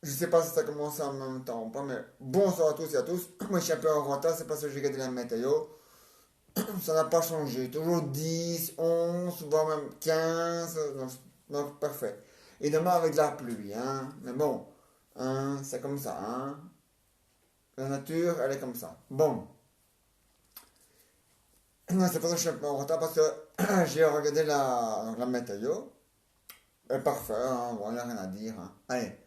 Je sais pas si ça commence en même temps ou pas, mais bonsoir à tous et à tous. Moi, je suis un peu en retard, c'est parce que j'ai regardé la météo. Ça n'a pas changé. Toujours 10, 11, voire même 15. Donc, parfait. Et demain avec de la pluie, hein. Mais bon, hein, c'est comme ça, hein. La nature, elle est comme ça. Bon, c'est pour ça que je suis un peu en retard parce que j'ai regardé la météo. Elle est parfait, hein. Bon, il n'y a rien à dire, hein. Allez.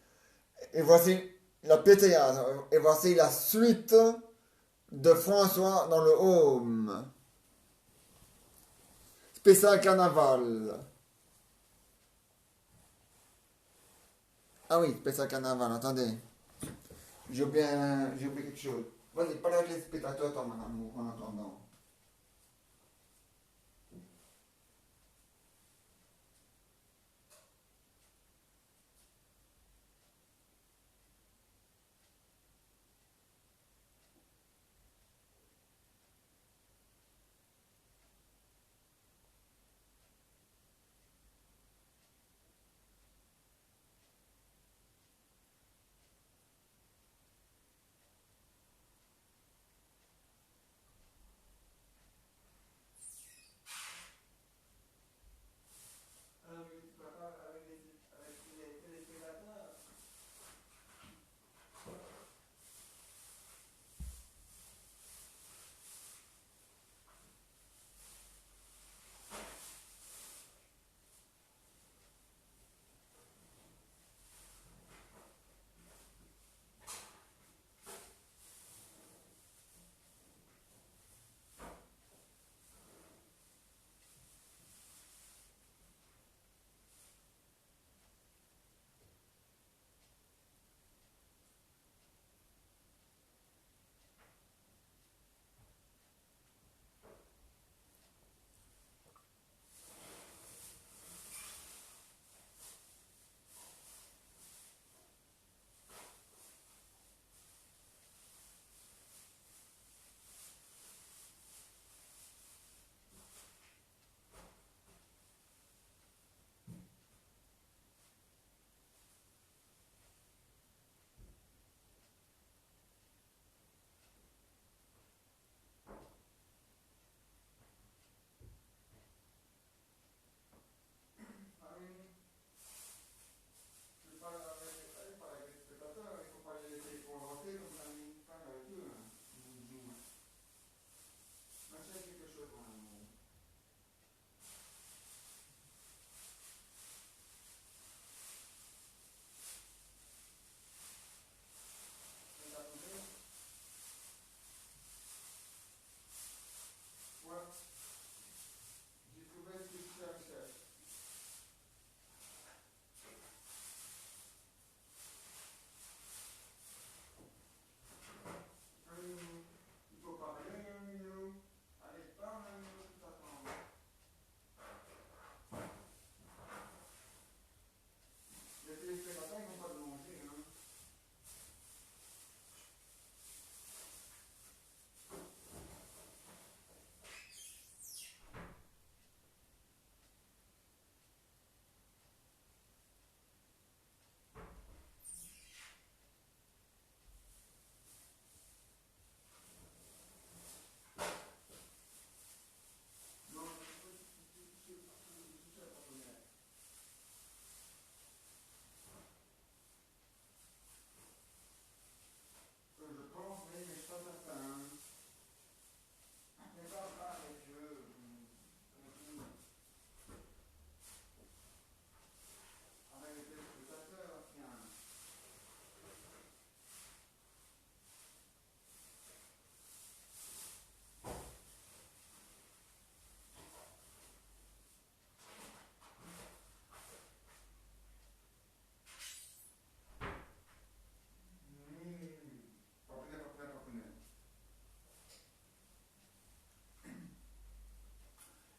Et voici la pétillade. Et voici la suite de François dans le Home. Spécial carnaval. Ah oui, spécial carnaval, attendez. J'ai oublié quelque chose. Vas-y, parle avec les spectateurs, toi, mon amour, en attendant.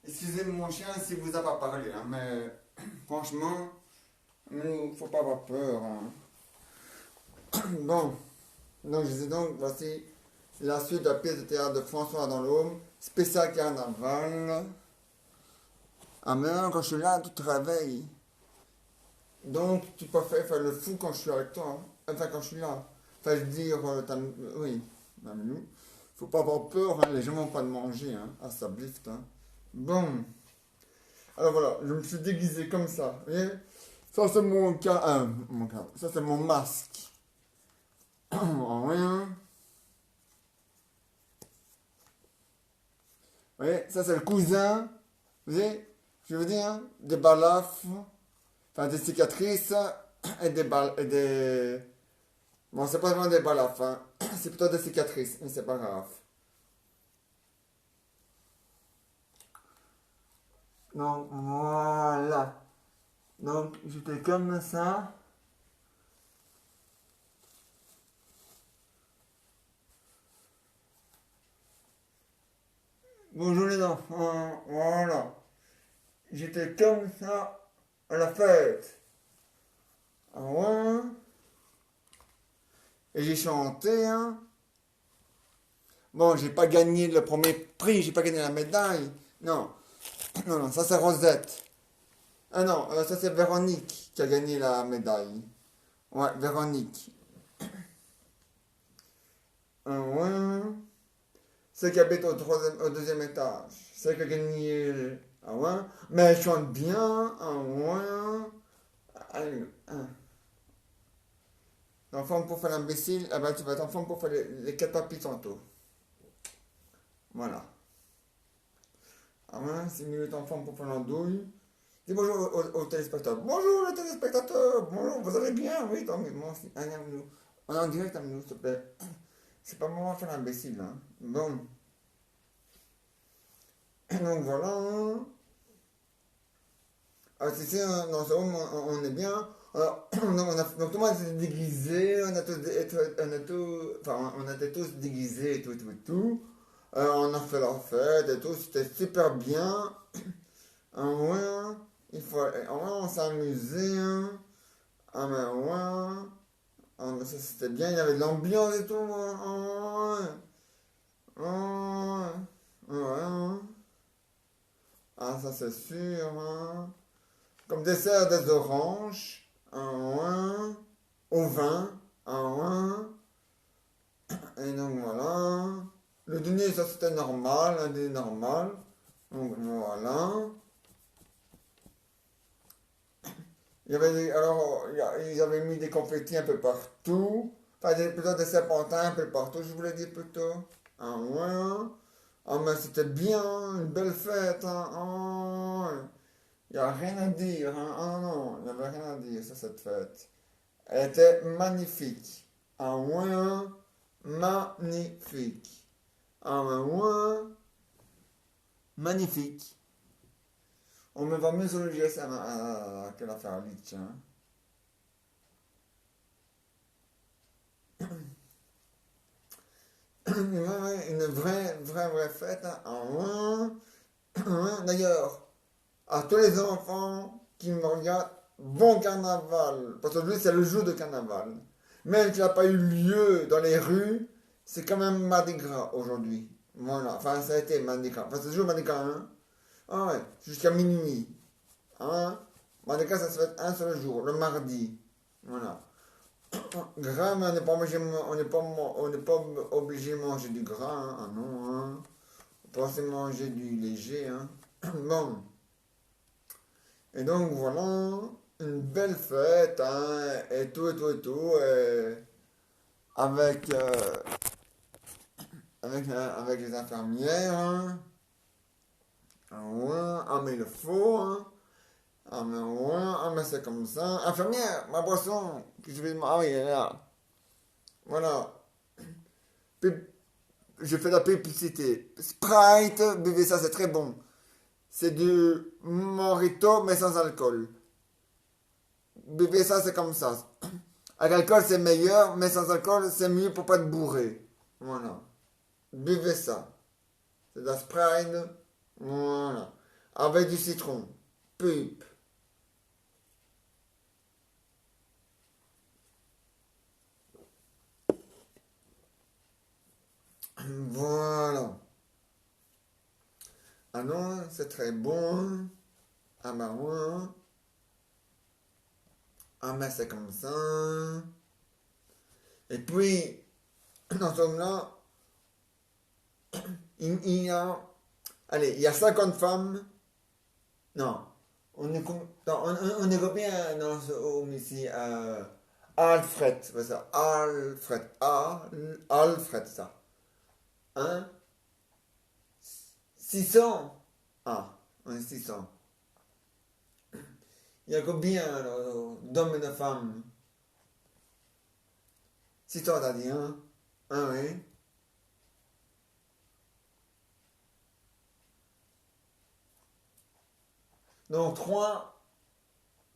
Excusez mon chien si vous a pas parlé, hein, mais franchement, il faut pas avoir peur, hein. Bon, donc je disais donc, voici la suite de la pièce de théâtre de François dans l'Aume, spécial carnaval. Ah mais non, quand je suis là, tu te réveilles. Donc tu préfères faire le fou quand je suis avec toi, hein. Enfin, quand je suis là. Enfin, je veux dire, oui, même nous. Faut pas avoir peur, hein, les gens vont pas de manger, hein, à sa blift, hein. Bon, alors voilà, je me suis déguisé comme ça, vous voyez. Ça, c'est mon cas, ça, c'est mon masque. En rien. Vous voyez, ça, c'est le cousin, vous voyez, je veux dire, des balafres, enfin, des cicatrices et des balles, et des... Bon, c'est pas vraiment des balafres, hein. C'est plutôt des cicatrices, mais c'est pas grave. Donc, voilà. Donc, j'étais comme ça. Bonjour les enfants, voilà. J'étais comme ça à la fête. Ah ouais. Et j'ai chanté, hein. Bon, j'ai pas gagné le premier prix, j'ai pas gagné la médaille. Non, non, non, ça c'est Rosette. Ah non, ça c'est Véronique qui a gagné la médaille. Ouais, Véronique. Ah ouais. Celle qui habite au deuxième étage. Celle qui a gagné. Ah ouais. Mais elle chante bien. Ah ouais. Ah, l'enfant pour faire l'imbécile, ah ben tu vas être enfant pour faire les quatre papis tantôt. Voilà. Ah ouais, c'est mieux d'être enfant pour faire l'andouille. Dis bonjour aux téléspectateurs. Bonjour les téléspectateurs. Bonjour, vous allez bien? Oui, tant mieux. Moi aussi. Allez, nous. On est en direct, nous, s'il te plaît. C'est pas le moment de faire l'imbécile, hein. Bon. Donc voilà. Ah, tu sais, hein, dans ce room, on est bien. Alors, donc tout le monde s'est déguisé, on était tous déguisés et tout, tout, tout. On a fait la fête et tout, c'était super bien. Ah ouais, on s'est amusé, hein. Ah mais ouais, ah, mais ça c'était bien, il y avait de l'ambiance et tout, hein. Ah ouais, ah ouais, ouais, hein. Ah ça c'est sûr, hein. Comme dessert des oranges, un au vin, un et donc voilà. Le dîner, ça c'était normal, un dîner normal. Donc voilà. Alors, ils avaient mis des confettis un peu partout. Enfin, plutôt des serpentins un peu partout, je voulais dire plutôt. Ah ouais. Ah mais c'était bien, une belle fête, hein. Ah, ouais. Il n'y a rien à dire, hein. Ah non, il n'y avait rien à dire sur cette fête. Elle était magnifique. Ah ouais, hein. Magnifique. Ah ouais, magnifique. On me va mieux sur le GSM que la faire Lich, hein. Ouais, une vraie fête, hein. Ah ouais. D'ailleurs, à tous les enfants qui me regardent, bon carnaval. Parce que aujourd'hui, c'est le jour de carnaval. Même s'il n'a pas eu lieu dans les rues, c'est quand même Mardi Gras aujourd'hui. Voilà, enfin, ça a été Mardi Gras. Enfin, c'est toujours Mardi Gras, hein. Ah ouais, jusqu'à minuit. Hein. Mardi Gras, ça se fait un seul jour, le mardi. Voilà. Gras, mais on n'est pas obligé de manger du gras, hein. Ah non, hein. On peut aussi manger du léger, hein. Bon. Et donc voilà, une belle fête, hein, et tout, et tout, et tout, et avec, avec les infirmières, hein. Ah ouais, ah mais il le faut, hein. Ah mais ouais, ah mais c'est comme ça. Infirmière, ma boisson, puis je vais ah oui, elle est là. Voilà. Pub- je fais la publicité. Sprite, buvez ça, c'est très bon. C'est du Morito, mais sans alcool. Buvez ça, c'est comme ça. Avec alcool, c'est meilleur, mais sans alcool, c'est mieux pour pas être bourré. Voilà. Buvez ça. C'est de la Sprite. Voilà. Avec du citron. Pulpe. Voilà. Ah non, c'est très bon. Ah bah ouais. Ah mais c'est comme ça. Et puis, dans ce homme-là, il y a, allez, il y a 50 femmes. Non, on est combien dans ce home ici? Alfred, c'est ça. Alfred, Alfred, ça. Hein? 600. Ah, on est 600. Il y a combien alors, d'hommes et de femmes? 600, t'as dit, hein? Ah oui. Donc 3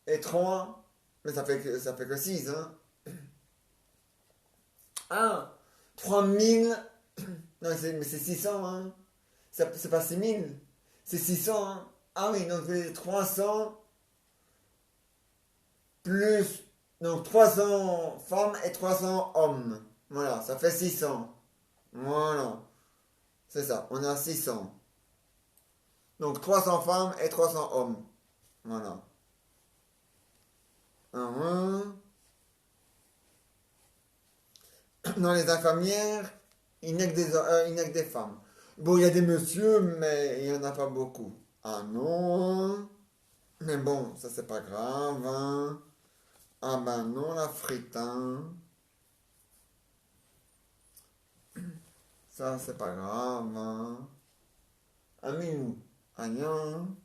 et 3, mais ça fait que 6, hein? Ah, 3000. Non, mais c'est 600, hein? C'est pas 6000, c'est 600, hein? Ah oui, donc c'est 300 plus. Donc 300 femmes et 300 hommes. Voilà, ça fait 600. Voilà, c'est ça, on a 600. Donc 300 femmes et 300 hommes. Voilà. Uhum. Dans les infirmières, il n'y a que des femmes. Bon, il y a des messieurs, mais il n'y en a pas beaucoup. Ah non. Mais bon, ça c'est pas grave, hein. Ah ben non, la frite, hein. Ça c'est pas grave, hein. Amine, ah non.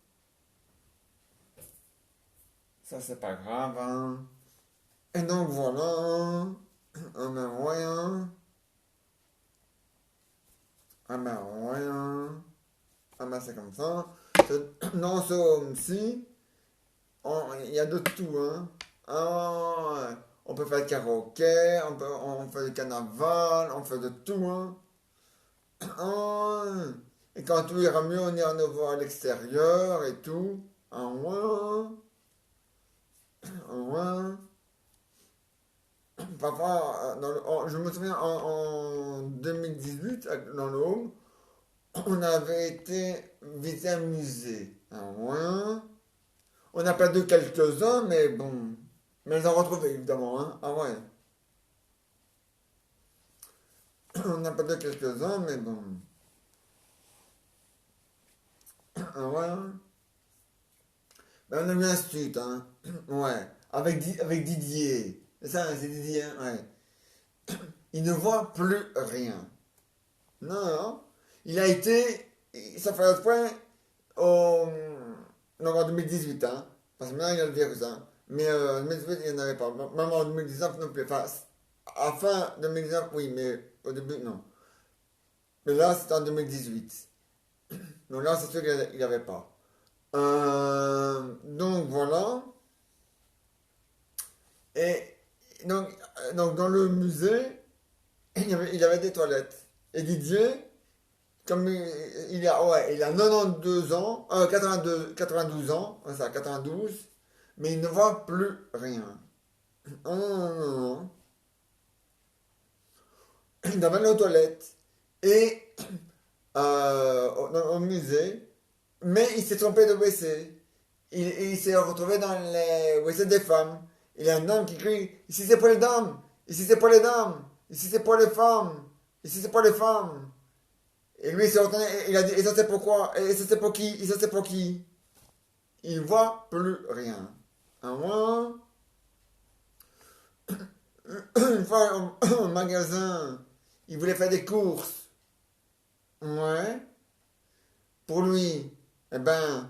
Ça c'est pas grave, hein. Et donc voilà, hein. Ah ben ouais, hein. Ah ben ouais, hein. Ah ben c'est comme ça. Dans ce home-ci, il y a de tout, hein. Ah, ouais. On peut faire le karaoké, on fait le carnaval, on fait de tout, hein. Ah, ouais. Et quand tout ira mieux, on ira nous voir à l'extérieur et tout. Ah ouais, ah ouais. Parfois, je me souviens en 2018, dans le home, on avait été visiter un musée. Ah ouais. On a perdu quelques-uns, mais bon. Mais ils ont retrouvé, évidemment, hein. Ah ouais. On a perdu quelques-uns, mais bon. Ah ouais. Ben, on a eu un stud, hein. Ouais. Avec Didier. C'est ça, c'est Didier, hein. Ouais. Il ne voit plus rien. Non, non. Il a été. Ça fait un point au. Non, en 2018, hein. Parce que maintenant, il a le virus, hein. Mais en 2018, il n'y en avait pas. Même en 2019 non plus. Enfin, à fin 2019, oui, mais au début, non. Mais là, c'était en 2018. Donc là, c'est sûr qu'il n'y avait pas. Donc voilà. Et donc, donc dans le musée, il y avait des toilettes. Et Didier, comme il a 92 ans, 92 ans, ouais, ça, 92, mais il ne voit plus rien. Non, non, non, non. Il avait aux toilettes. Et au musée, mais il s'est trompé de WC. Il s'est retrouvé dans les WC des femmes. Il y a une dame qui crie: ici c'est pour les dames, ici c'est pour les dames, ici c'est pour les femmes, ici c'est pour les femmes. Et lui il s'est retourné, il a dit: et ça c'est pourquoi? Et ça c'est pour qui? Et ça c'est pour qui? Il voit plus rien. À moi, une fois au magasin, il voulait faire des courses. Ouais. Pour lui, eh ben,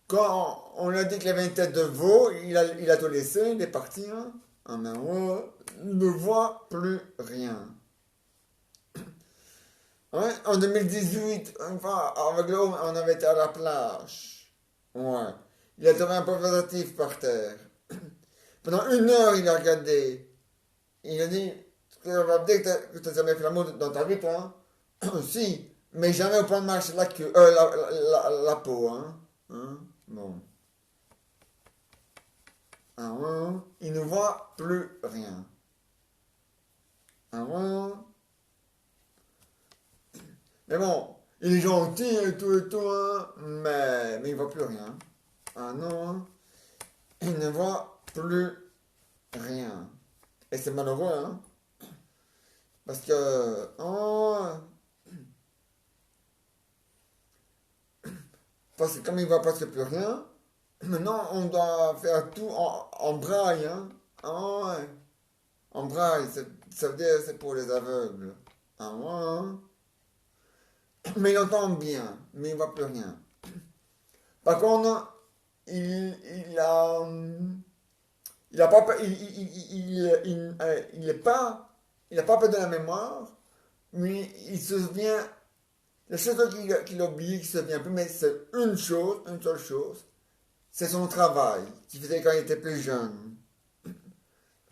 quand on a dit qu'il avait une tête de veau, il a tout laissé, il est parti, hein. Ah ben ouais, il ne voit plus rien. Ouais, en 2018, une fois, avec l'homme, on avait été à la plage. Ouais. Il a trouvé un préservatif par terre. Pendant 1 heure, il a regardé. Il a dit: tu vas me dire que tu n'as jamais fait l'amour dans ta vie, toi, hein? Si, mais jamais au point de marcher la queue, la peau, hein. Hein? Bon. Ah ouais, il ne voit plus rien. Ah ouais. Mais bon, il est gentil et tout, hein, mais il voit plus rien. Ah non, il ne voit plus rien. Et c'est malheureux, hein. Parce que, parce que comme il voit presque plus rien, maintenant on doit faire tout en braille, hein. Ah ouais. En braille, ça veut dire c'est pour les aveugles. Ah ouais, hein. Mais il entend bien, mais il voit plus rien. Par contre, il a, il a pas, il est pas, il a pas perdu la mémoire, mais il se souvient, la chose qu'il a oublié, qu'il se souvient plus, mais c'est une chose, une seule chose, c'est son travail qu'il faisait quand il était plus jeune.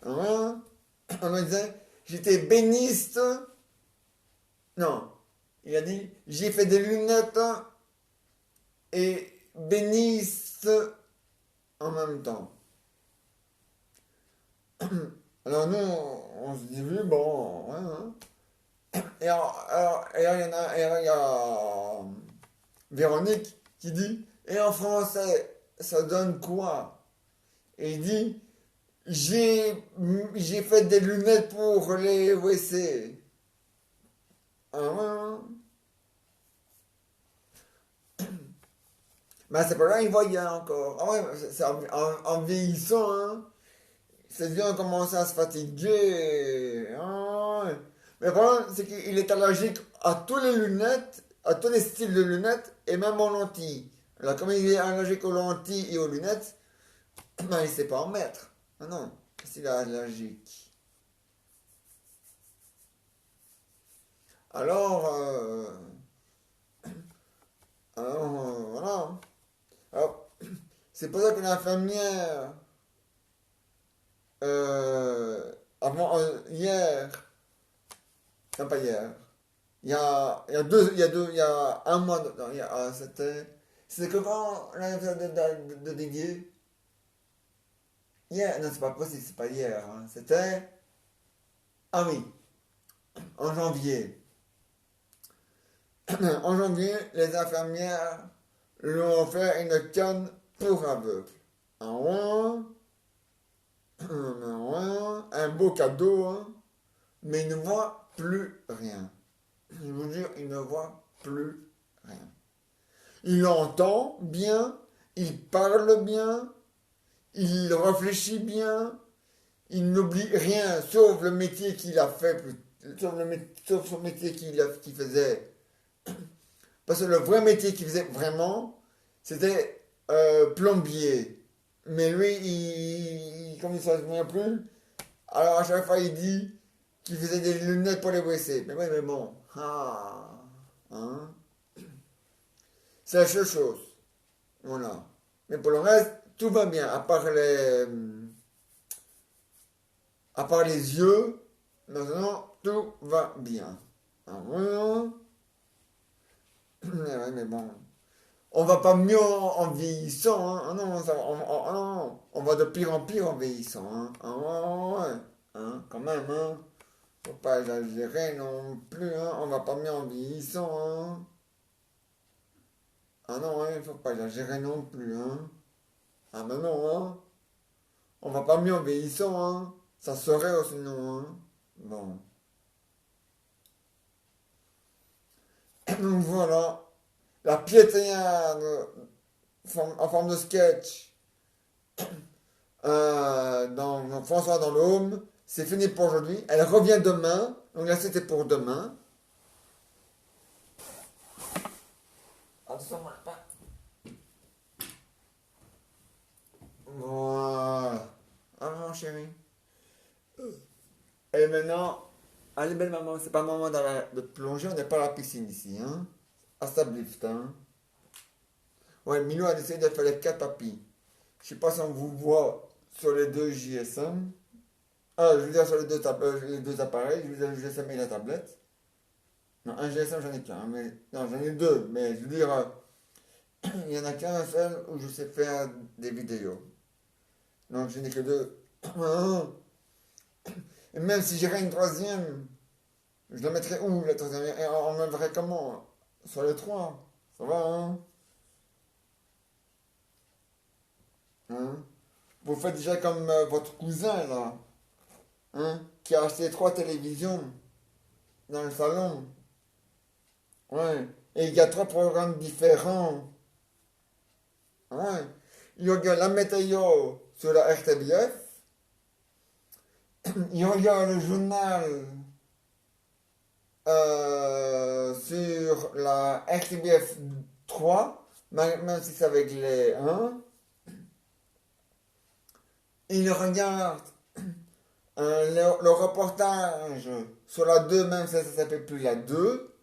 Hein? On lui disait, j'étais béniste, non, il a dit, j'ai fait des lunettes et béniste en même temps. Alors nous, on se dit, oui, bon, ouais, hein. Et alors, il y a Véronique qui dit, et en français, ça donne quoi? Et il dit, j'ai, j'ai fait des lunettes pour les WC. Ah ouais, hein. Ben c'est pas là, il voyait encore. Ah ouais, c'est en vieillissant, hein. C'est bien commencé à se fatiguer. Ah ouais. Mais le problème, c'est qu'il est allergique à tous les lunettes, à tous les styles de lunettes, et même aux lentilles. Alors, comme il est allergique aux lentilles et aux lunettes, ben, il ne sait pas en mettre. Ah non, s'il est allergique. Alors, voilà. Alors, c'est pour ça que l'infirmière, hier, non pas hier, il y a un mois, non, c'était comment l'anniversaire de Didier? Hier, non, c'est pas possible, c'est pas hier, hein. C'était, ah oui, en janvier. En janvier, les infirmières lui ont offert une canne pour aveugles. Ah ouais, un beau cadeau, hein. Mais il ne voit plus rien. Je vous jure, il ne voit plus rien. Il entend bien, il parle bien, il réfléchit bien, il n'oublie rien, sauf le métier qu'il a fait, sauf son métier qu'il faisait. Parce que le vrai métier qu'il faisait vraiment, c'était plombier. Mais lui, comme il ne se souvient plus, alors à chaque fois il dit qu'il faisait des lunettes pour les WC. Mais oui, mais bon. Ah, hein. C'est la seule chose. Voilà. Mais pour le reste, tout va bien. À part les yeux, maintenant, tout va bien. Ah, voilà. Mais bon. On va pas mieux en vieillissant, hein. Ah non, ah non, on va de pire en pire en vieillissant, hein. Ah ouais, ouais, hein, quand même, hein. Faut pas exagérer non plus, hein. On va pas mieux en vieillissant, hein. Ah non, ouais, faut pas exagérer non plus, hein. Ah ben non, hein. On va pas mieux en vieillissant, hein. Ça serait sinon, hein. Bon. Donc voilà. La piétillade en forme de sketch dans François dans l'Hôme, c'est fini pour aujourd'hui. Elle revient demain. Donc là, c'était pour demain. Attention, pas. Voilà. Ah, mon chéri. Et maintenant, allez, belle maman, c'est pas le moment de plonger, on n'est pas à la piscine ici, hein. À Stablift, hein. Ouais, Milo a décidé de faire les 4 papis. Je sais pas si on vous voit sur les deux JSM. Ah, je veux dire sur les deux appareils, je veux dire le GSM et la tablette. Non, un GSM j'en ai qu'un, mais non, j'en ai deux, mais je veux dire, il y en a qu'un seul où je sais faire des vidéos. Donc je n'ai que deux. Et même si j'irais une troisième, je la mettrais où la troisième? Et on me verrait comment? Sur les trois. Ça va, hein? Hein? Vous faites déjà comme votre cousin là, hein? Qui a acheté 3 télévisions. dans le salon. Ouais. Et il y a trois programmes différents. Ouais. Il y a la météo sur la RTBF. Il y a le journal sur la RTBF 3, même si c'est avec les 1. Il regarde le reportage sur la 2, même si ça ne s'appelle plus la 2.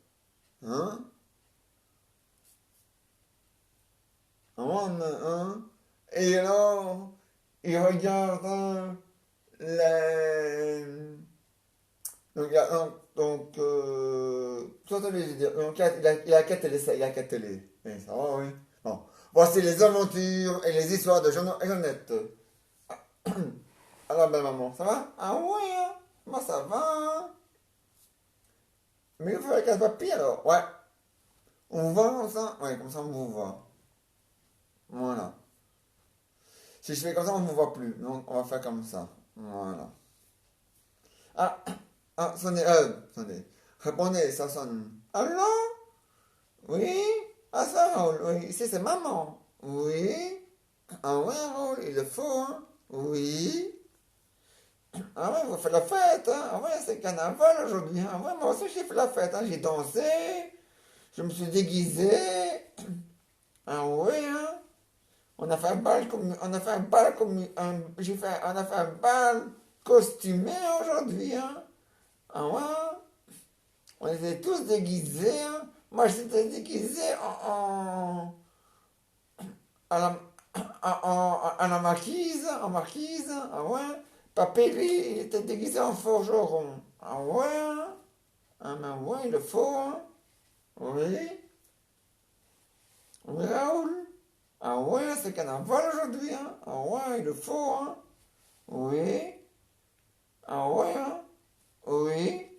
Hein? Hein? Et alors, il regarde les... Donc, sur télévision. Donc, il a quatre télé, il a quatre télé. Oui, ça va, oui. Bon. Voici les aventures et les histoires de Jean et Jeannette. Alors, belle maman, ça va? Ah oui, hein? Moi, ça va. Mais il faut faire quatre papiers, alors. Ouais. On vous voit comme ça? Ouais, comme ça, on vous voit. Voilà. Si je fais comme ça, on ne vous voit plus. Donc, on va faire comme ça. Voilà. Ah, sonnez. Répondez, ça sonne. Allô? Oui? Ah, ça, Raoul, oui. Ici, c'est maman. Oui? Ah ouais, Raoul, il le faut, hein? Oui? Ah ouais, vous faites la fête, hein? Ah ouais, c'est carnaval aujourd'hui, hein? Ah ouais, moi aussi, j'ai fait la fête, hein? J'ai dansé, je me suis déguisé. Ah ouais, hein? On a fait un bal comme, on a fait un bal comme, on a fait un bal costumé aujourd'hui, hein? Ah ouais? On était tous déguisés, hein? Moi, j'étais déguisé à la, à la marquise, en marquise, ah ouais. Papé, lui, il était déguisé en forgeron. Ah ouais, hein? Ah ben ouais, il le faut, hein? Oui. Oui, Raoul. Ah ouais, c'est carnaval aujourd'hui, hein? Ah ouais, il le faut, hein? Oui. Ah ouais, hein? Oui.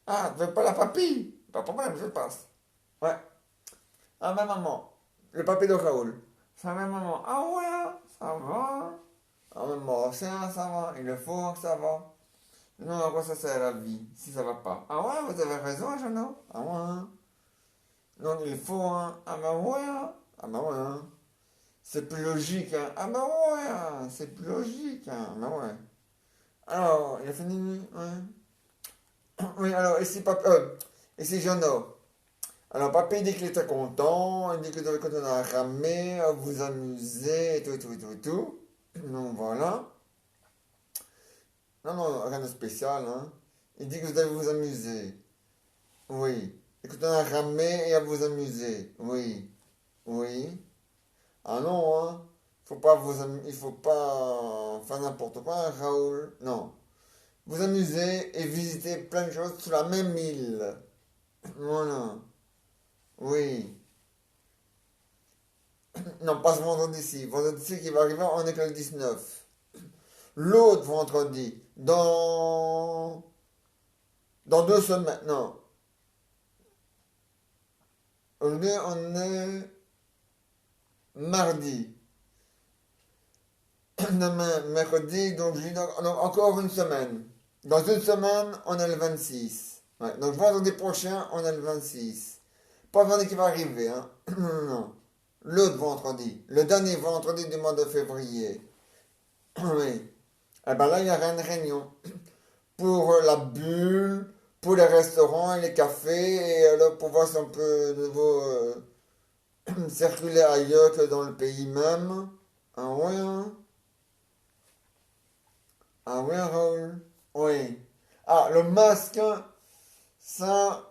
Ah, tu veux pas la papille? Pas de problème, je passe. Ouais. Ah ben maman, le papier de Raoul. Ça va maman. Ah ouais, hein? Ça va. Ah maman, ça va. Il le faut, ça va. Non, à quoi ça sert la vie si ça va pas? Ah ouais, vous avez raison, Jeannot. Ah ouais, hein? Non, il faut, hein? Ah bah ouais, hein? Ah bah ouais, hein? C'est plus logique, hein? Ah bah ouais, hein? C'est plus logique, hein? Ah bah ouais. Alors, il a fini, ouais. Oui, alors, ici Jeannot. Alors, papy dit qu'il était content, il dit que vous avez continué à ramer, à vous amuser, et tout, et tout, et tout, et tout. Donc voilà. Non, non, rien de spécial, hein. Il dit que vous allez vous amuser. Oui. Écoutez, à ramer et à vous amuser. Oui. Oui. Ah non, hein. Il faut pas faire n'importe quoi, hein, Raoul. Non. Vous amuser et visiter plein de choses sur la même île. Voilà. Oui. Non, pas ce vendredi-ci. Vendredi-ci qui va arriver, on est que le 19. L'autre vendredi, dans 2 semaines. Non. Aujourd'hui, on est mardi. Demain, mercredi, donc donc encore une semaine. Dans une semaine, on est le 26. Ouais, donc vendredi prochain, on est le 26. Pas le vendredi qui va arriver, hein. Non. L'autre vendredi. Le dernier vendredi du mois de février. Oui. Eh ben là, il y aura une réunion. Pour la bulle, pour les restaurants et les cafés, et là, pour voir si on peut de nouveau circuler ailleurs que dans le pays même. Ah ouais, hein? Ah oui, Raoul? Oui. Ah, le masque, hein, ça,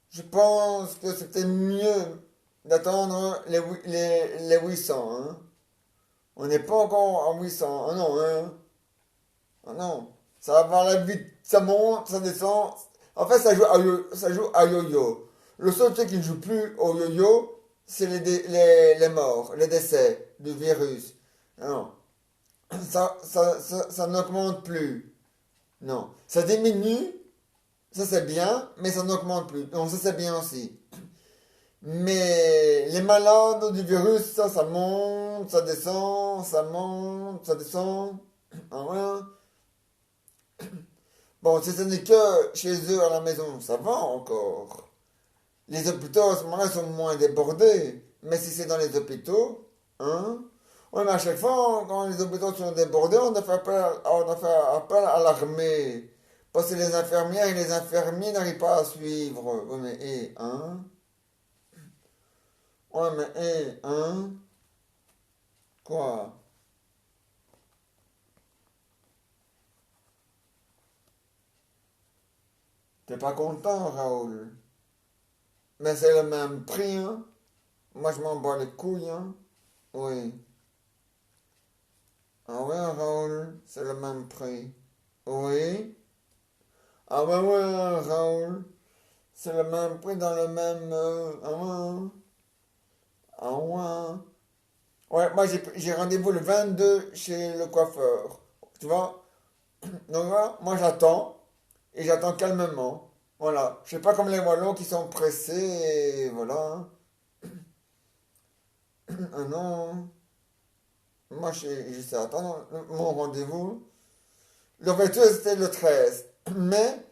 je pense que c'était mieux d'attendre les 800, hein. On n'est pas encore à 800, ah non, hein. Ah non. Ça va la vite, ça monte, ça descend. En fait, ça joue à yo-yo. Le seul truc qui ne joue plus au yo-yo, c'est les morts, les décès du virus. Ah non. Ça n'augmente plus. Non. Ça diminue, ça c'est bien, mais ça n'augmente plus. Donc ça c'est bien aussi. Mais les malades du virus, ça monte, ça descend, ça monte, ça descend. Ah ouais. Bon, si ce n'est que chez eux à la maison, ça va encore. Les hôpitaux, à ce moment-là, sont moins débordés. Mais si c'est dans les hôpitaux, hein? Oui, mais à chaque fois, quand les hôpitaux sont débordés, on a fait appel à l'armée. Parce que les infirmières et les infirmiers n'arrivent pas à suivre. Oui, mais, hein? Ouais, mais, hein? Quoi? T'es pas content, Raoul? Mais c'est le même prix, hein? Moi, je m'en bats les couilles, hein? Oui. Ah ouais, Raoul, c'est le même prix. Oui. Ah ouais, ouais, Raoul, c'est le même prix dans le même... ah ouais. Ah ouais. Ouais, moi, j'ai rendez-vous le 22 chez le coiffeur. Tu vois? Donc là, moi, j'attends. Et j'attends calmement. Voilà. Je sais pas comme les Wallons qui sont pressés et voilà. Ah non. Moi, je sais attendre mon rendez-vous. Le retour, c'était le 13. Mais,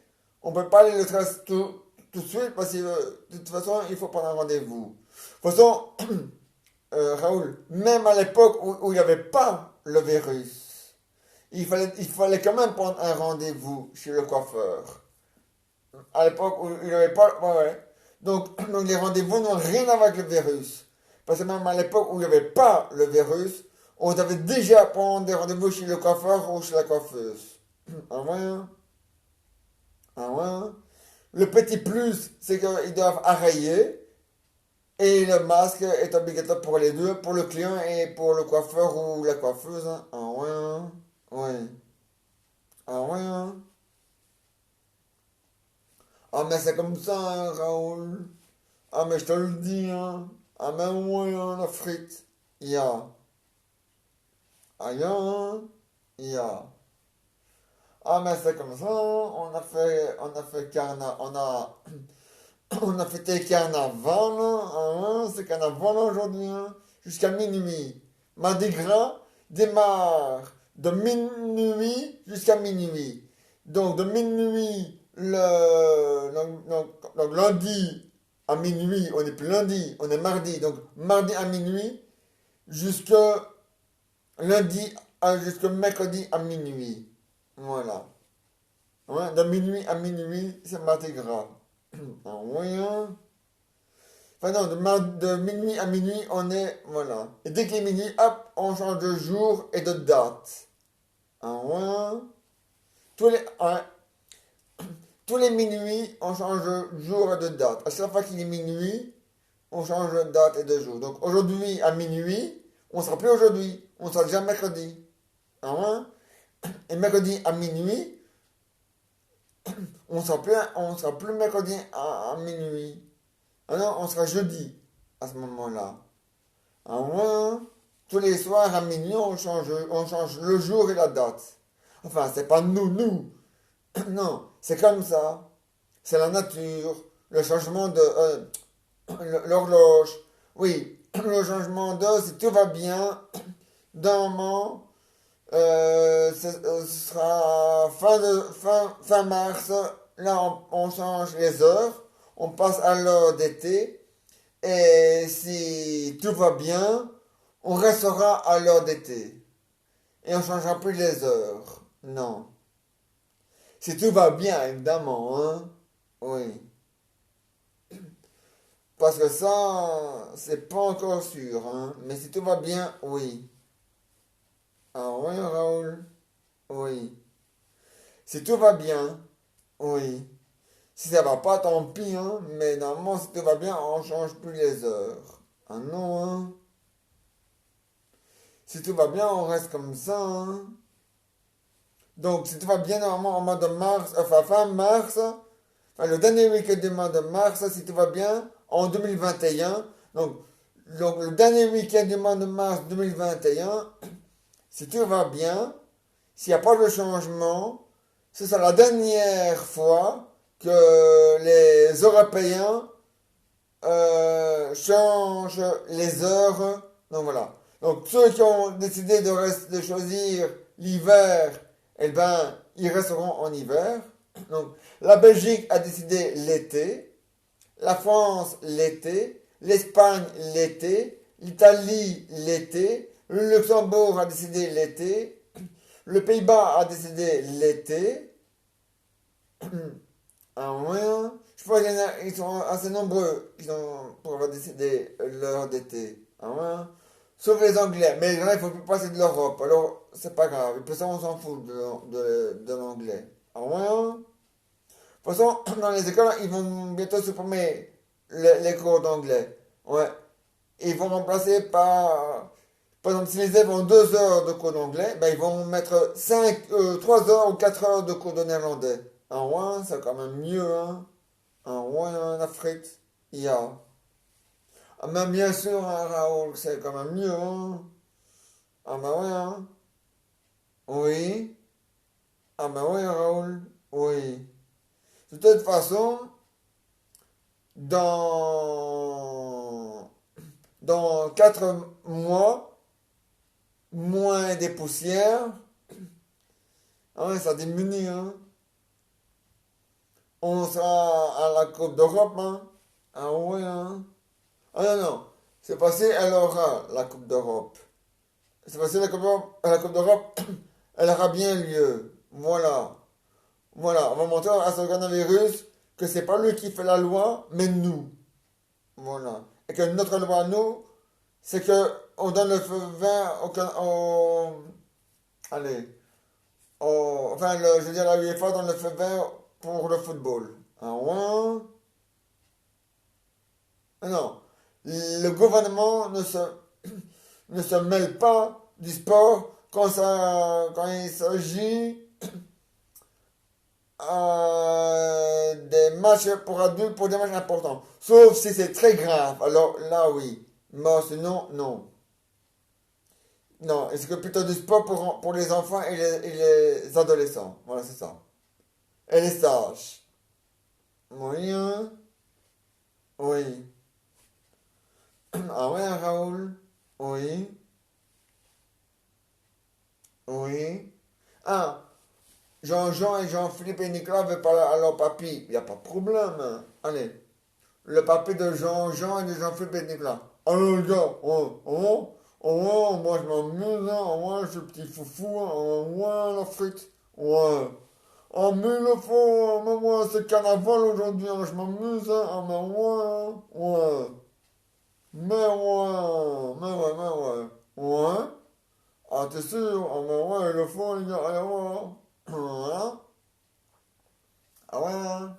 on peut pas aller le 13 tout de suite parce que de toute façon, il faut prendre un rendez-vous. De toute façon, Raoul, même à l'époque où il n'y avait pas le virus, il fallait quand même prendre un rendez-vous chez le coiffeur. À l'époque où il n'y avait pas... Ouais, ouais. Donc les rendez-vous n'ont rien à voir avec le virus. Parce que même à l'époque où il n'y avait pas le virus, on devait déjà prendre des rendez-vous chez le coiffeur ou chez la coiffeuse. Ah ouais? Hein? Ah ouais? Hein? Le petit plus, c'est qu'ils doivent arrayer. Et le masque est obligatoire pour les deux, pour le client et pour le coiffeur ou la coiffeuse. Hein. Ah ouais? Hein? Ouais. Ah ouais? Hein? Ah mais c'est comme ça, hein, Raoul. Ah, mais je te le dis, hein. Ah, même moi, en Afrique, il y a. Ah, il y a, hein. Il y a. Ah, mais c'est comme ça, hein. On a fait on a fêté carnaval, hein. C'est carnaval aujourd'hui, hein. Jusqu'à minuit. Mardi Gras démarre de minuit jusqu'à minuit. Donc, de minuit, donc lundi à minuit, on n'est plus lundi, on est mardi. Donc, mardi à minuit jusqu'à jusqu'à mercredi à minuit. Voilà. Ouais, de minuit à minuit, c'est Mardi Gras. Ah ouais, hein. Enfin non, de minuit à minuit, on est... Voilà. Et dès qu'il est minuit, hop, on change de jour et de date. Ah ouais, hein. Ouais, tous les minuit, on change de jour et de date. À chaque fois qu'il est minuit, on change de date et de jour. Donc aujourd'hui à minuit, on ne sera plus aujourd'hui, on sera déjà mercredi. Hein? Et mercredi à minuit, on sera plus mercredi à minuit. Ah non, on sera jeudi à ce moment-là. Hein? Tous les soirs à minuit, on change le jour et la date. Enfin, c'est pas nous. Non, c'est comme ça. C'est la nature, le changement de... l'horloge. Oui, le changement d'heure, si tout va bien, normalement, ce sera fin mars. Là, on change les heures, on passe à l'heure d'été. Et si tout va bien, on restera à l'heure d'été. Et on ne changera plus les heures. Non. Si tout va bien, évidemment, hein. Oui. Parce que ça, c'est pas encore sûr, hein. Mais si tout va bien, oui. Ah oui, Raoul? Oui. Si tout va bien, oui. Si ça va pas, tant pis, hein. Mais normalement, si tout va bien, on change plus les heures. Ah non, hein. Si tout va bien, on reste comme ça, hein. Donc, si tout va bien, normalement, en mois de mars, enfin, fin mars, enfin, le dernier week-end du mois de mars, si tout va bien, en 2021. Donc le dernier week-end du mois de mars 2021, si tout va bien, s'il n'y a pas de changement, ce sera la dernière fois que les Européens changent les heures. Donc voilà. Donc ceux qui ont décidé de choisir l'hiver, eh ben, ils resteront en hiver. Donc, la Belgique a décidé l'été, la France l'été, l'Espagne l'été, l'Italie l'été, le Luxembourg a décidé l'été, le Pays-Bas a décidé l'été. Ah ouais, hein. Je pense qu'ils sont assez nombreux pour avoir décidé l'heure d'été. Ah ouais, hein. Sauf les Anglais. Mais là, il faut plus passer de l'Europe. Alors, c'est pas grave. De toute façon, on s'en fout de l'anglais. Ah ouais, hein. De toute façon, dans les écoles, ils vont bientôt supprimer les cours d'anglais. Ouais. Ils vont remplacer par exemple, si les élèves ont 2 heures de cours d'anglais, ben ils vont mettre 3 heures ou 4 heures de cours de néerlandais. En ouais, c'est quand même mieux, hein. En ouais, en Afrique, il y a. Ah, mais bien sûr, hein, Raoul, c'est quand même mieux, hein. Ah, ben ouais, hein. Oui. Ah, ben oui, Raoul. Oui. De toute façon, dans, dans 4 mois, moins des poussières, ah ouais, ça diminue, hein. On sera à la Coupe d'Europe, hein. Ah ouais, hein. Ah non, non. C'est passé, elle aura la Coupe d'Europe. C'est passé la Coupe d'Europe, elle aura bien lieu. Voilà. Voilà. On va montrer à ce coronavirus que c'est pas lui qui fait la loi, mais nous. Voilà. Et que notre loi, à nous, c'est que on donne le feu vert allez, enfin, je veux dire, la UEFA donne le feu vert pour le football. Ah ouais? Ah non. Le gouvernement ne se mêle pas du sport quand il s'agit des matchs pour adultes, pour des matchs importants. Sauf si c'est très grave. Alors là, oui. Mais sinon, non. Non, c'est que plutôt du sport pour les enfants et les adolescents. Voilà, c'est ça. Et les sages. Oui, hein? Oui. Ah ouais, Raoul? Oui. Oui. Ah, Jean-Jean et Jean-Philippe et Nicolas veulent parler à leur papy. Il n'y a pas de problème, hein. Allez. Le papy de Jean-Jean et de Jean-Philippe et Nicolas. Alors, les gars, moi je m'amuse, hein. Ouais, ce petit foufou, hein. Ouais, la frite. Ouais. Ah, mais le fond, mais moi, c'est carnaval aujourd'hui, hein. Je m'amuse, hein. Ah, mais ouais, hein. Ouais. Mais ouais. Ouais. Ah, t'es sûr? Ah, mais ouais, le fond, les gars, allez, ouais. Voilà. Ah ouais, hein.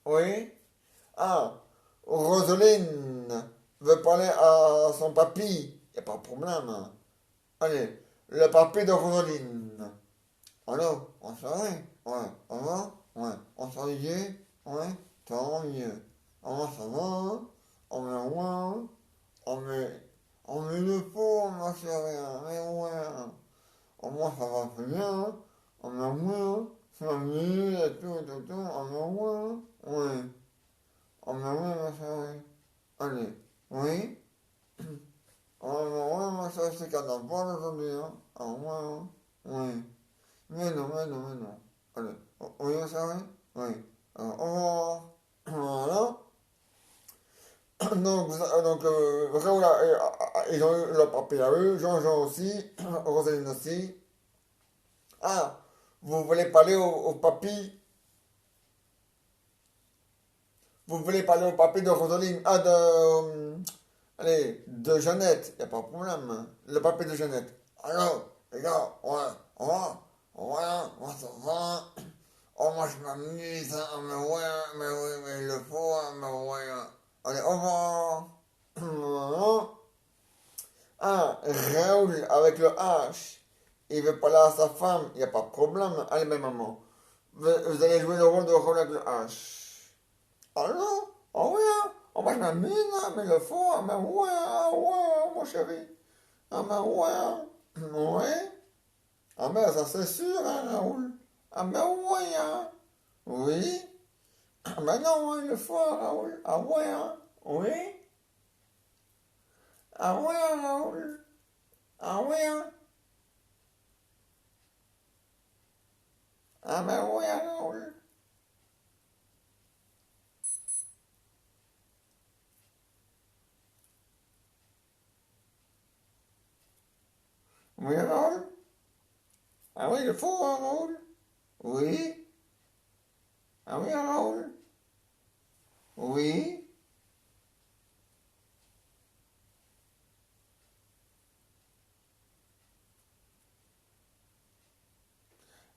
Oui. Ah, Roseline veut parler à son papy. Y a pas de problème, hein. Allez, le papy de Roseline. Allô, on s'arrête? Ouais. On va? Ouais. On s'arrête? Ouais. Tant mieux. On va, ça va, hein. On met loin. On met le pot, ma chérie, hein. Mais ouais, hein. Au moins, ça va très bien, hein. On met moins. 5 000 et tout. On met moins. Ouais. On met moins, ma chérie. Allez. Oui? On met moins, ma chérie, c'est carnaval aujourd'hui, hein. Ah ouais, hein. Oui. Mais non. Allez. Oui, ma chérie? Oui. Alors, au revoir. Voilà. Raoul ils ont eu leur papier à eux, Jean-Jean aussi, Rosaline aussi. Ah, vous voulez parler au papy, vous voulez parler au papy de Rosaline, allez, de Jeannette, y a pas de problème, le papy de Jeannette. Alors, les gars, ouais, ça va. Oh, moi je m'amuse, hein, mais ouais, mais oui, mais il le faut, hein, mais ouais. Allez, au revoir. Voilà. Ah, Raoul avec le H. Il veut parler à sa femme, il n'y a pas de problème. Allez, ma maman. Vous allez jouer le rôle de Raoul avec le H. Ah non? Ah oui, hein? Oh, moi je m'amuse, hein, mais le faut, hein, mais ouais, hein, ouais, mon chéri. Ah, mais ouais, hein. Ouais. Ah, mais ça c'est sûr, hein, Raoul. Ah, mais ouais, hein. Oui. Ah, mais non, hein, il le faut, hein, Raoul. Ah, ouais, hein. Oui. Ah, ouais, hein, Raoul. Ah, ouais, hein. Ah, mais ouais, hein, Raoul. Oui, Raoul? Ah oui, il faut, hein, Raoul? Oui? Ah oui, Raoul? Oui?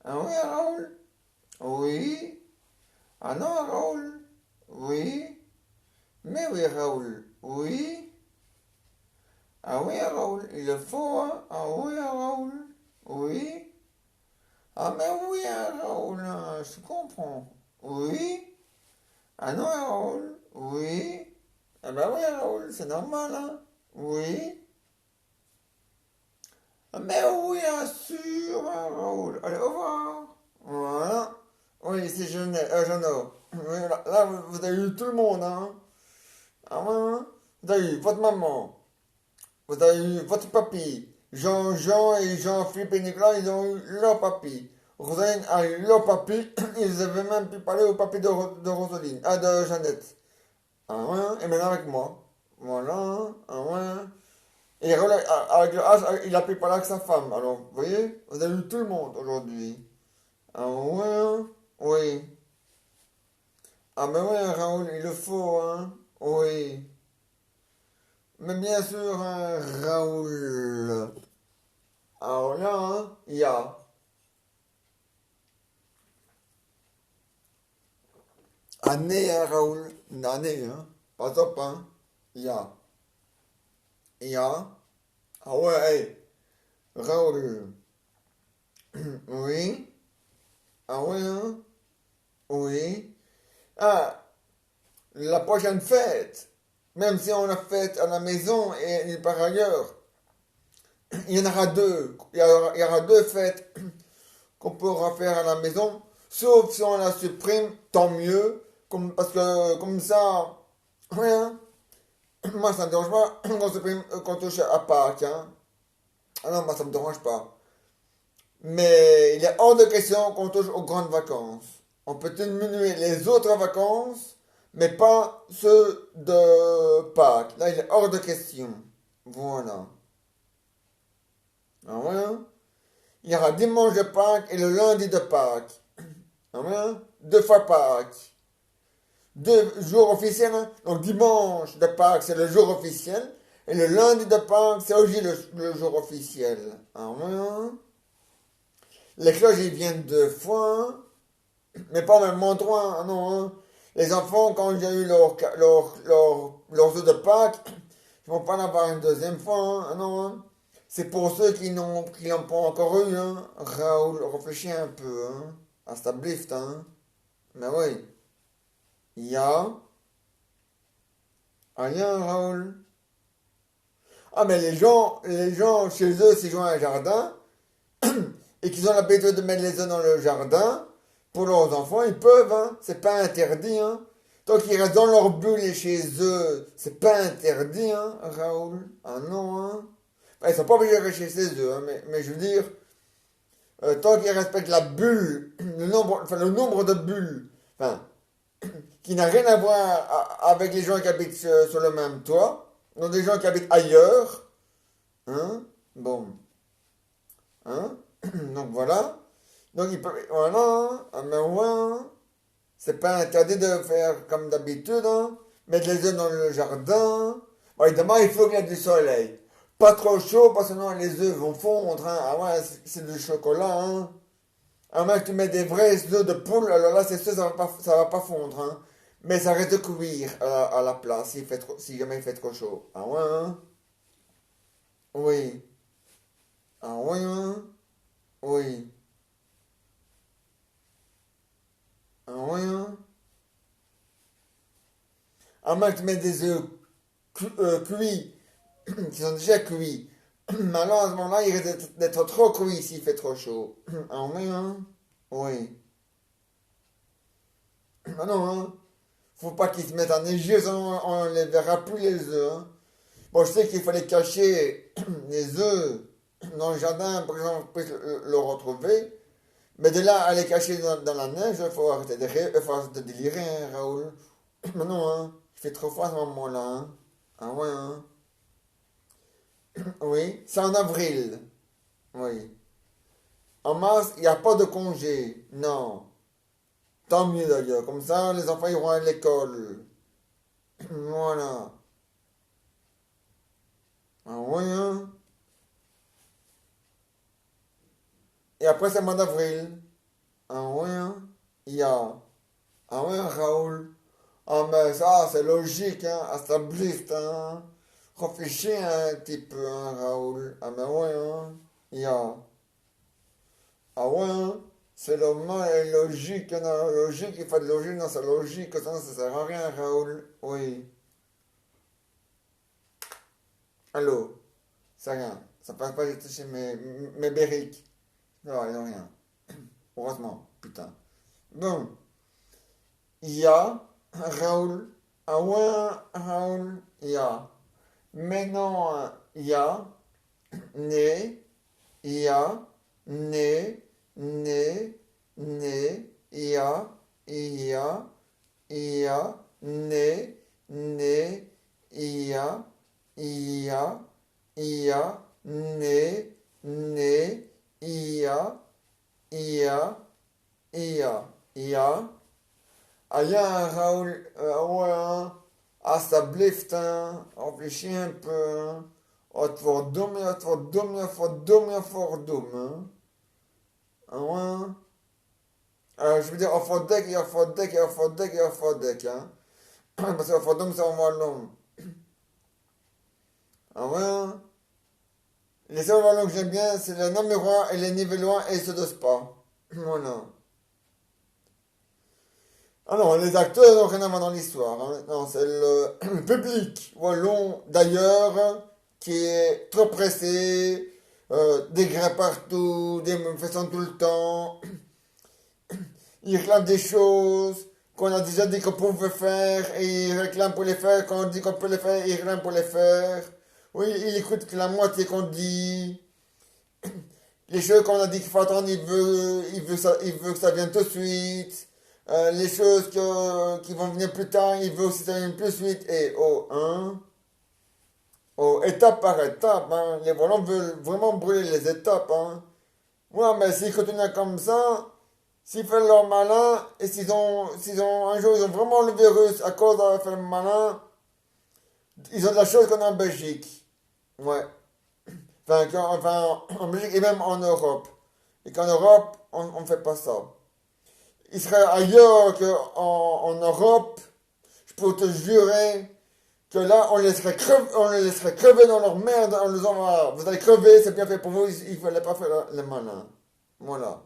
Ah oui, Raoul? Oui? Ah non, Raoul? Oui? Mais oui, Raoul? Oui? Ah oui, Raoul, il le faut, hein? Ah oui, Raoul? Oui? Ah mais oui, hein, Raoul, hein, je comprends. Oui? Ah non, Raoul? Oui? Ah ben oui, Raoul, c'est normal, hein? Oui? Ah mais oui, bien sûr, hein, Raoul. Allez, au revoir. Voilà. Oui, c'est Jeannot. Oui, là, vous avez eu tout le monde, hein? Ah ouais, hein. Vous avez eu votre maman. Vous avez eu votre papy. Jean et Jean-Philippe et Nicolas, ils ont eu leur papy. Rosaline a eu leur papy. Ils avaient même pu parler au papy de Rosaline. Ah, de Jeannette. Ah ouais, hein. Et maintenant avec moi. Voilà, hein. Ah ouais, hein. Et avec le H, il a pu parler avec sa femme. Alors, vous voyez, vous avez eu tout le monde aujourd'hui. Ah ouais, hein. Oui. Ah mais ouais, Raoul, il le faut, hein. Oui. Mais bien sûr, hein, Raoul. Alors là, hein, il y a année, hein, Raoul. Une année, hein. Pas top, hein. Il y a. Il y a. Ah ouais, hey, Raoul. Oui. Ah ouais, hein. Oui. Ah, la prochaine fête. Même si on la fête à la maison et par ailleurs, il y en aura deux. Il y aura deux fêtes qu'on pourra faire à la maison. Sauf si on la supprime, tant mieux. Parce que comme ça, ouais, hein. Moi ça me dérange pas qu'on supprime, qu'on touche à Pâques. Hein. Ah non, moi ça me dérange pas. Mais il est hors de question qu'on touche aux grandes vacances. On peut diminuer les autres vacances, mais pas ceux de Pâques. Là, il est hors de question. Voilà. Ah ouais, hein. Il y aura dimanche de Pâques et le lundi de Pâques. Ah ouais, hein. Deux fois Pâques. Deux jours officiels, hein. Donc dimanche de Pâques, c'est le jour officiel. Et le lundi de Pâques, c'est aussi le jour officiel. Ah ouais, hein. Les cloches, ils viennent deux fois, hein. Mais pas au même endroit, hein, non, hein. Les enfants, quand il y a eu leurs œufs de Pâques, ils vont pas en avoir une deuxième fois, hein, ah non, hein. C'est pour ceux qui n'ont pas encore eu, hein. Raoul, réfléchis un peu, hein, à ta blift, hein. Mais oui, il y a rien, Raoul. Ah, mais les gens chez eux, s'ils ont un jardin, et qu'ils ont l'habitude de mettre les œufs dans le jardin, pour leurs enfants, ils peuvent, hein. C'est pas interdit, hein. Tant qu'ils restent dans leur bulle et chez eux, c'est pas interdit, hein, Raoul. Ah non, hein. Enfin, ils sont pas obligés de rester chez eux, hein, mais je veux dire, tant qu'ils respectent la bulle, le nombre de bulles, enfin, qui n'a rien à voir avec les gens qui habitent sur le même toit, donc des gens qui habitent ailleurs, hein, bon, hein, donc voilà. Donc, voilà, hein, mais ouais, hein. C'est pas interdit de faire comme d'habitude, hein. Mettre les œufs dans le jardin. Bon, évidemment, il faut qu'il y ait du soleil. Pas trop chaud, parce que sinon les œufs vont fondre, hein. Ah ouais, c'est du chocolat, hein. À moins que tu mets des vrais œufs de poule, alors là, c'est sûr, ça va pas fondre, hein. Mais ça reste de cuire à la place, si jamais il fait trop chaud. Ah ouais, hein. Oui. Ah ouais, hein. Oui. Ah ouais, hein. À moins que tu mets des œufs cuits qui sont déjà cuits. Alors à ce moment-là, il risque d'être trop cuit s'il fait trop chaud. Ah oui, hein? Oui. Ah non, hein? Faut pas qu'ils se mettent en égier, sinon on ne les verra plus les œufs, hein. Bon, je sais qu'il fallait cacher les œufs dans le jardin pour que les gens puissent le retrouver. Mais de là à les cacher dans la neige, il faut arrêter faut arrêter de délirer, hein, Raoul. Mais non, hein? Il fait trop froid à ce moment-là, hein? Ah ouais, hein? Oui, c'est en avril. Oui. En mars, il n'y a pas de congé. Non. Tant mieux d'ailleurs. Comme ça, les enfants iront à l'école. Voilà. Ah oui, hein. Et après, c'est le mois d'avril. Ah oui, hein. Il y a. Ah oui, hein, Raoul. Ah, mais ça, c'est logique, hein. Establiste, hein. Réfléchis un petit peu, hein, Raoul. Ah, mais oui, hein. Il y a. Ah ouais, hein. C'est normal et logique, hein, dans la logique, il faut de logique dans sa logique, sinon ça sert à rien, Raoul. Oui. Allô? C'est rien. Ça passe pas, j'ai touché mes bériques. Non, ils ont rien. Heureusement, putain. Bon, il y a Raoul. Ah ouais, Raoul, il y a. Maintenant, il y a. Né, il y a. Né, né, né, il y a. Il y a. Ia, né, né, ia, ia, ia, né, né, ia, ia, ia, ia. Ah, il y a un Raoul, ouais, hein. Ah, ça blifft, hein. Réfléchis un peu, hein. Oh, tu vas dormir, tu vas dormir, faut dormir fort, hein. Ah, ouais, hein. Je veux dire, au fond deck, et au fond deck, et au fond deck, et au fond deck, hein. Parce qu'au fond deck, c'est en wallon. Ah ouais, hein. Les seuls wallons que j'aime bien, c'est les Namurois et les Nivellois et ceux de Spa. Voilà. Ah non, les acteurs n'ont rien à voir dans l'histoire, hein. Non, c'est le public wallon, d'ailleurs, qui est trop pressé, des grains partout, des manifestations tout le temps. Ils réclament des choses qu'on a déjà dit qu'on pouvait faire et ils réclament pour les faire. Quand on dit qu'on peut les faire, ils réclament pour les faire. Oui, ils écoutent que la moitié qu'on dit. Les choses qu'on a dit qu'il faut attendre, il veut que ça vienne tout de suite. Les choses qui vont venir plus tard, il veut aussi que ça vienne plus vite. Et oh, hein, oh, étape par étape, hein. Les volants veulent vraiment brûler les étapes, hein. Ouais, mais s'ils continuent comme ça, s'ils font leur malin, et s'ils ont, un jour, ils ont vraiment le virus à cause d'avoir fait le malin, ils ont de la chose qu'on a en Belgique. Ouais. Enfin, en Belgique et même en Europe. Et qu'en Europe, on ne fait pas ça. Il serait ailleurs qu'en Europe, je peux te jurer que là, on les laisserait crever dans leur merde en leur disant, voilà, vous allez crever, c'est bien fait pour vous, il ne fallait pas faire le malin. Voilà.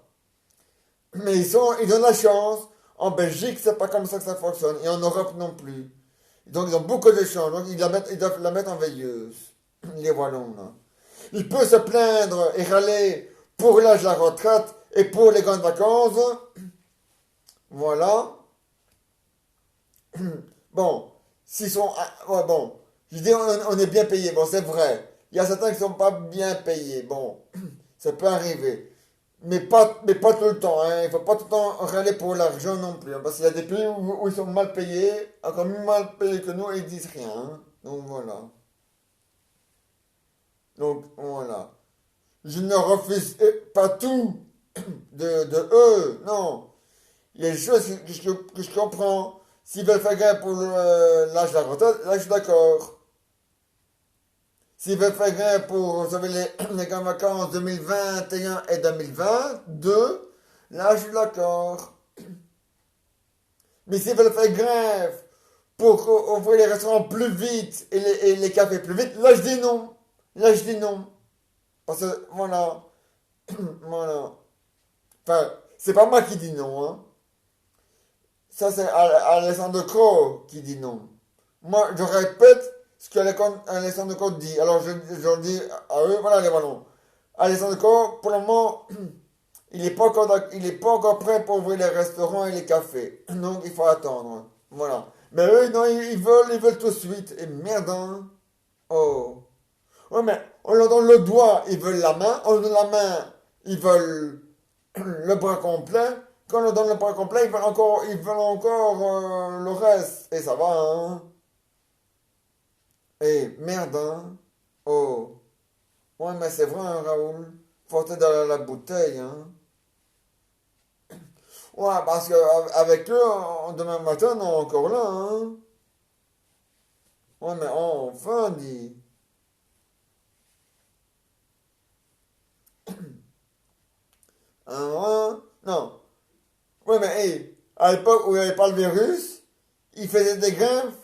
Mais ils ont la chance. En Belgique, c'est pas comme ça que ça fonctionne. Et en Europe non plus. Donc ils ont beaucoup de chance. Donc ils doivent la mettre en veilleuse. Les Wallons, là. Il peut se plaindre et râler pour l'âge de la retraite et pour les grandes vacances. Voilà. Bon. S'ils sont... Ouais, bon. Je dis on est bien payé. Bon, c'est vrai. Il y a certains qui sont pas bien payés. Bon. Ça peut arriver. Mais pas tout le temps, hein. Il ne faut pas tout le temps râler pour l'argent non plus, hein. Parce qu'il y a des pays où ils sont mal payés, encore mieux mal payés que nous, et ils disent rien, hein. Donc voilà. Donc voilà. Je ne refuse pas tout de eux, non. Il y a des choses que je comprends. S'ils veulent faire grève pour l'âge de la retraite, là je suis d'accord. S'ils veulent faire grève pour, vous savez, les grandes vacances 2021 et 2022, là je suis d'accord. Mais s'ils veulent faire grève pour ouvrir les restaurants plus vite et les cafés plus vite, là je dis non. Là je dis non. Parce que voilà. Voilà. Enfin, c'est pas moi qui dis non, hein. Ça c'est Alessandro Crowe qui dit non. Moi je répète ce que Alessandro Crowe dit. Alors je le dis à eux, voilà les ballons. Alessandro Crowe, pour le moment, il est pas encore prêt pour ouvrir les restaurants et les cafés. Donc il faut attendre. Voilà. Mais eux, non, ils veulent tout de suite. Et merde, hein. Oh. Ouais, mais on leur donne le doigt, ils veulent la main. On leur donne la main, ils veulent le bras complet. Quand on leur donne le bras complet, ils veulent encore le reste. Et ça va, hein. Et merde, hein. Oh. Ouais, mais c'est vrai, hein, Raoul. porter dans la bouteille, hein. Ouais, parce qu'avec eux, demain matin, on est encore là, hein. Ouais, mais enfin, dit. Hein, non. Ouais, mais hey, à l'époque où il n'y avait pas le virus, ils faisaient des grèves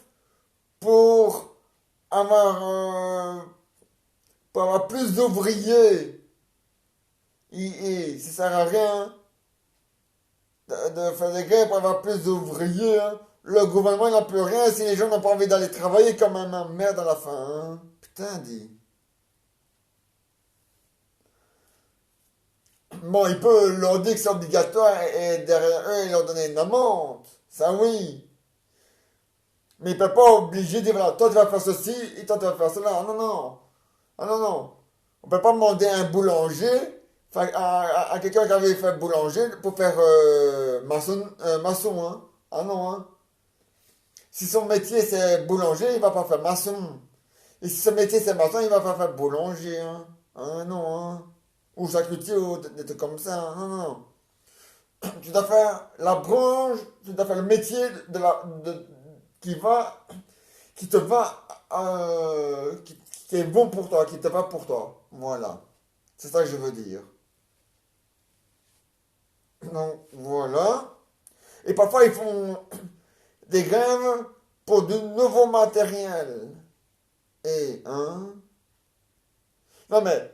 pour avoir, pour avoir plus d'ouvriers. Ça sert à rien de faire des grèves pour avoir plus d'ouvriers, hein. Le gouvernement n'a plus rien si les gens n'ont pas envie d'aller travailler comme un merde à la fin, hein. Putain, dit. Bon, il peut leur dire que c'est obligatoire et derrière eux, ils leur donner une amende. Ça oui. Mais il peut pas obliger de dire, voilà, toi tu vas faire ceci et toi tu vas faire cela. Ah non, non. Ah non, non. On peut pas demander à un boulanger, enfin, à quelqu'un qui avait fait boulanger pour faire maçon, hein. Ah non, hein. Si son métier c'est boulanger, il va pas faire maçon. Et si son métier c'est maçon, il va pas faire boulanger, hein. Ah non, hein. Ou charcutier ou des trucs comme ça, hein. Non, non, non. Tu dois faire la branche, tu dois faire le métier qui va, qui te va, qui est bon pour toi, qui te va pour toi. Voilà. C'est ça que je veux dire. Donc, voilà. Et parfois, ils font des grèves pour de nouveaux matériels. Et, hein? Non, mais,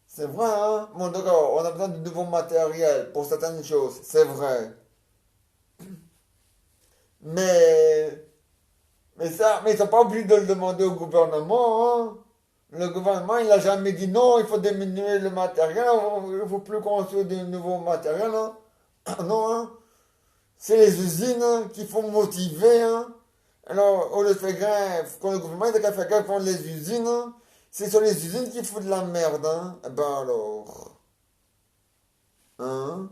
c'est vrai, hein? Bon, d'accord, on a besoin de nouveaux matériels pour certaines choses. C'est vrai. Mais, mais ils sont pas obligés de le demander au gouvernement, hein. Le gouvernement, il n'a jamais dit non, il faut diminuer le matériel, il ne faut plus construire de nouveaux matériels, hein. Non, hein. C'est les usines hein, qui font motiver, hein. Alors, au lieu de faire grève, quand le gouvernement il a qu'à faire grève contre les usines, hein, c'est sur les usines qui foutent de la merde, hein. Eh ben alors, hein.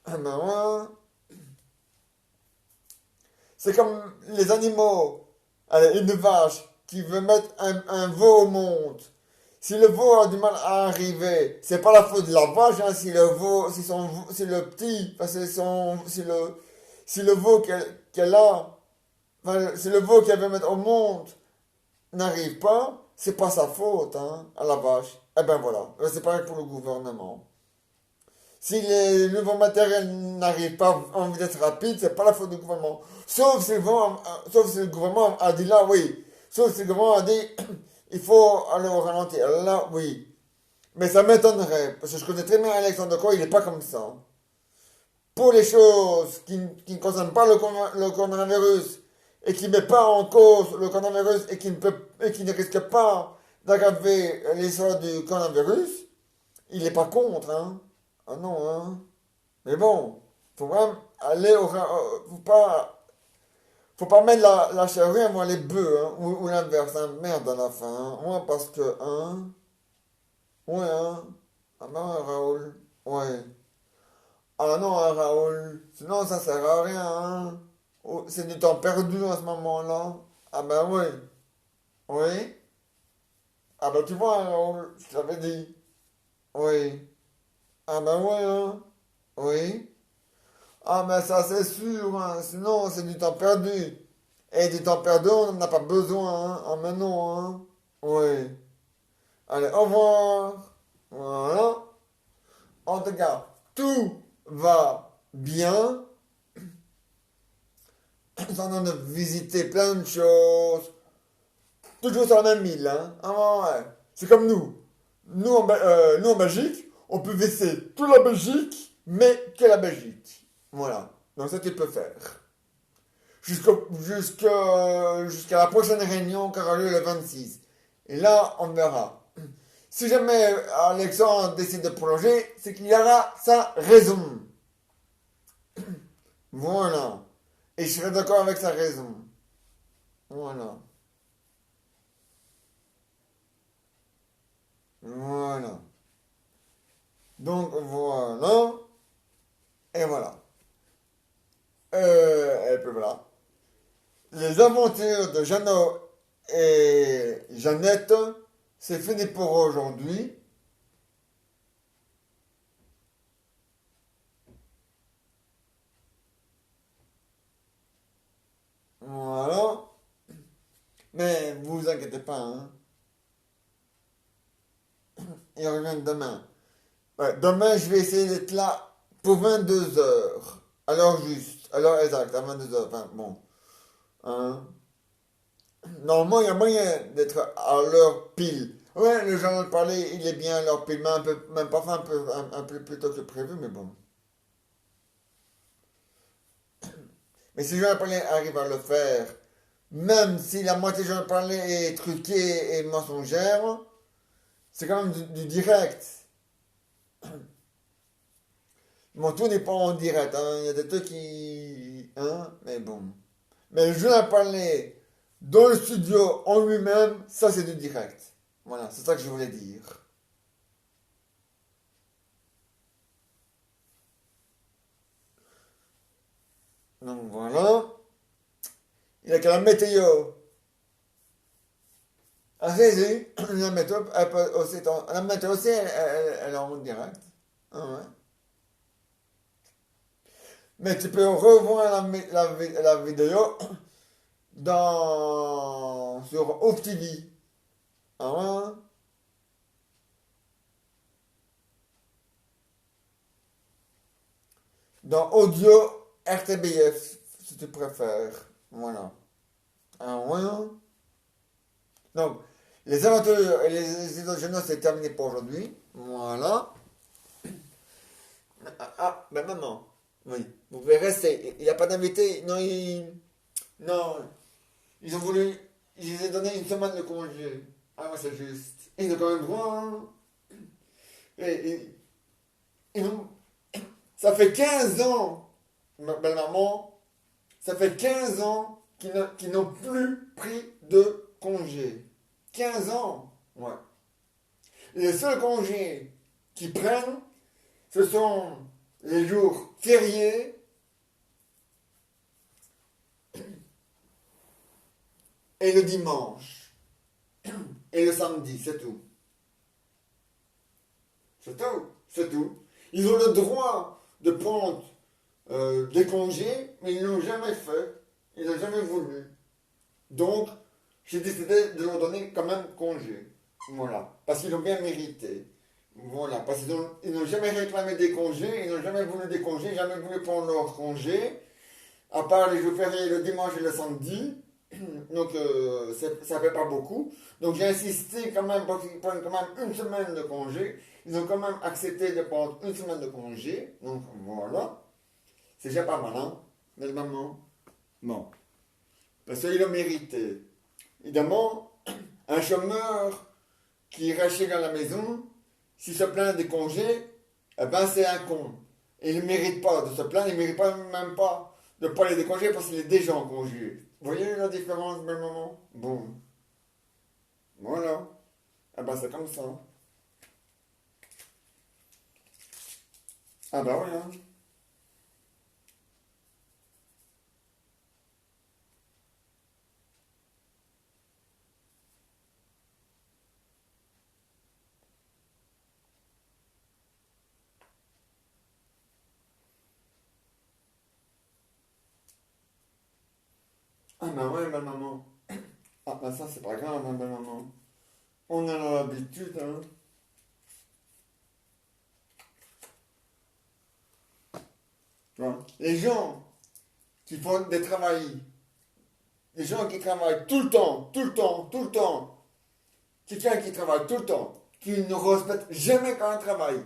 Eh ben ouais. C'est comme les animaux. Allez, une vache qui veut mettre un veau au monde. Si le veau a du mal à arriver, c'est pas la faute de la vache, hein, si le veau, si le petit, parce que si le veau qu'elle a, enfin, si le veau qu'elle veut mettre au monde n'arrive pas, c'est pas sa faute, hein, à la vache. Eh ben voilà, c'est pareil pour le gouvernement. Si les nouveaux matériels n'arrivent pas en vitesse rapide, c'est pas la faute du gouvernement. Sauf si le gouvernement a dit là, oui. Sauf si le gouvernement a dit, il faut aller au ralenti. Là, oui. Mais ça m'étonnerait, parce que je connais très bien Alexandre Coe, il n'est pas comme ça. Pour les choses qui ne concernent pas le coronavirus et qui ne met pas en cause le coronavirus et qui ne risque pas d'aggraver l'histoire du coronavirus, il n'est pas contre, hein. Ah non, hein. Mais bon, faut vraiment aller faut pas mettre la charrue avant les bœufs, hein, ou l'inverse, hein, merde à la fin, hein. Ouais, parce que, hein, ouais, hein. Ah ben, Raoul, ouais. Ah non, hein, Raoul, sinon ça sert à rien, hein. Oh, c'est du temps perdu à ce moment-là. Ah ben oui, oui. Ah ben tu vois, hein, Raoul, je t'avais dit. Oui. Ah ben oui, hein. Oui. Ah, mais ça c'est sûr, hein. Sinon c'est du temps perdu. Et du temps perdu, on n'en a pas besoin, hein. Ah, mais non, hein. Oui. Allez, au revoir. Voilà. En tout cas, tout va bien. On a visité plein de choses. Toujours sur la même île, hein. Ah, ouais. C'est comme nous. Nous en Belgique, on peut visiter toute la Belgique, mais que la Belgique. Voilà. Donc ça tu peux faire. Jusqu'à la prochaine réunion qui aura lieu le 26. Et là, on verra. Si jamais Alexandre décide de prolonger, c'est qu'il y aura sa raison. Voilà. Et je serai d'accord avec sa raison. Voilà. Voilà. Donc voilà. Et voilà. Et puis voilà. Les aventures de Jeannot et Jeannette, c'est fini pour aujourd'hui. vous inquiétez pas, hein. Il revient demain. Ouais, demain, je vais essayer d'être là pour 22 heures. Alors juste, alors exact, à 22 heures. Enfin, bon. Hein. Normalement, il y a moyen d'être à l'heure pile. Ouais, le journal parler, il est bien à l'heure pile, mais un peu, même parfois un peu plus tôt que prévu, mais bon. Mais si le journal parler arrive à le faire, même si la moitié du journal parler est truquée et mensongère, c'est quand même du direct. Bon, tout n'est pas en direct, hein. Il y a des trucs qui... Hein, mais bon. Mais le jeu à parler dans le studio en lui-même, ça c'est du direct. Voilà, c'est ça que je voulais dire. Donc voilà. Il y a que la météo. Ah, si, la météo, elle peut aussi la météo aussi, elle est en direct. Ah, ouais. Mais tu peux revoir la vidéo sur OpTV. Ah, ouais. Dans audio RTBF, si tu préfères. Voilà. Ah, ouais. Donc, les aventures et les idoles c'est terminé pour aujourd'hui. Voilà. Ben maman. Oui. Vous pouvez rester. Il n'y a pas d'invité. Non, non. Ils ont voulu. Ils ont donné une semaine de congé. Ah, ouais, c'est juste. Ils ont quand même droit, hein. Et, et- ils ont- Ça fait 15 ans, ma belle maman, ça fait 15 ans qu'ils n'ont plus pris de congé. 15 ans. Ouais. Les seuls congés qu'ils prennent, ce sont les jours fériés et le dimanche. Et le samedi, c'est tout. C'est tout. C'est tout. Ils ont le droit de prendre des congés, mais ils ne l'ont jamais fait. Ils n'ont jamais voulu. Donc, j'ai décidé de leur donner quand même congé. Voilà. Parce qu'ils l'ont bien mérité. Voilà. Parce qu'ils n'ont jamais réclamé des congés, ils n'ont jamais voulu des congés, jamais voulu prendre leur congé. À part les jours fériés le dimanche et le samedi. Donc, ça fait pas beaucoup. Donc, j'ai insisté quand même pour qu'ils prennent quand même une semaine de congé. Ils ont quand même accepté de prendre une semaine de congé. Donc, voilà. C'est déjà pas mal, hein, belle maman. Bon. Parce qu'ils l'ont mérité. Évidemment, un chômeur qui reste dans la maison, s'il se plaint des congés, eh ben c'est un con. Et il ne mérite pas de se plaindre, il ne mérite pas, même pas de parler des congés parce qu'il est déjà en congé. Vous voyez la différence, belle maman? Bon. Voilà. Eh ben c'est comme ça. Ah ben voilà. Ah ben ouais, belle maman. Ah ben ça c'est pas grave, hein, belle maman. On a l'habitude, hein. Tu vois. Les gens qui font des travails, les gens qui travaillent tout le temps, tout le temps, tout le temps, quelqu'un qui travaille tout le temps, qui ne respecte jamais quand il travaille,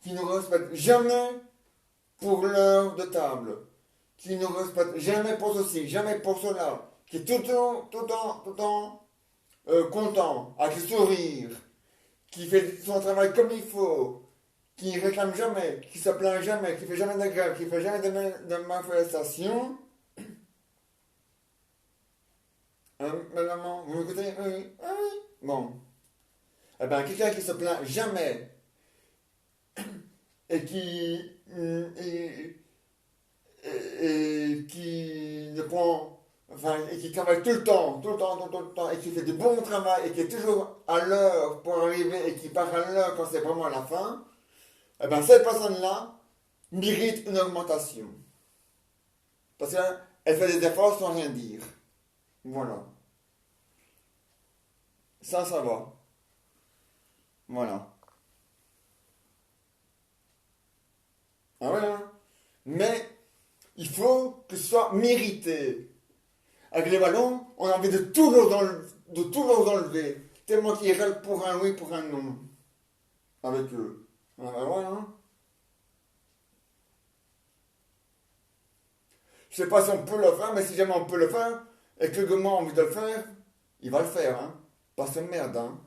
qui ne respecte jamais pour l'heure de table, qui ne respecte jamais pour ceci, jamais pour cela, qui est tout le temps, tout le temps, tout le temps content, avec le sourire, qui fait son travail comme il faut, qui réclame jamais, qui se plaint jamais, qui fait jamais de grève, qui fait jamais de manifestation. Hein, maman, vous m'écoutez? Oui, oui. Ah oui. Bon. Eh bien, quelqu'un qui se plaint jamais et et qui ne prend, enfin, et qui travaille tout le temps, tout le temps, tout le temps, et qui fait du bon travail, et qui est toujours à l'heure pour arriver, et qui part à l'heure quand c'est vraiment à la fin, eh bien, cette personne-là mérite une augmentation. Parce qu'elle fait des efforts sans rien dire. Voilà. Ça va. Voilà. Ah ouais, hein. Mais il faut que ce soit mérité. Avec les ballons, on a envie de tout leur enlever. Tellement qu'ils râlent pour un oui, pour un non. Avec eux. Ah bah ouais, hein. Je sais pas si on peut le faire, mais si jamais on peut le faire, et que le gamin a envie de le faire, il va le faire, hein. Pas de merde, hein.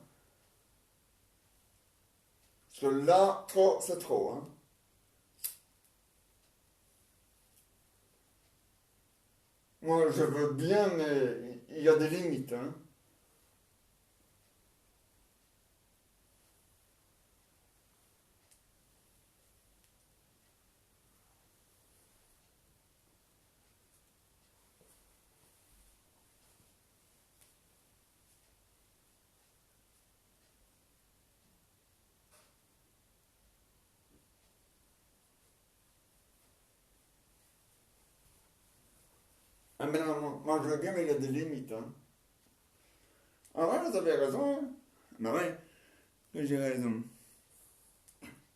Parce que là, trop, c'est trop, hein. Moi, je veux bien, mais il y a des limites, hein. Ah, mais non, moi, je veux bien, mais il y a des limites, hein. Ah ouais, vous avez raison, hein. Bah ouais, j'ai raison.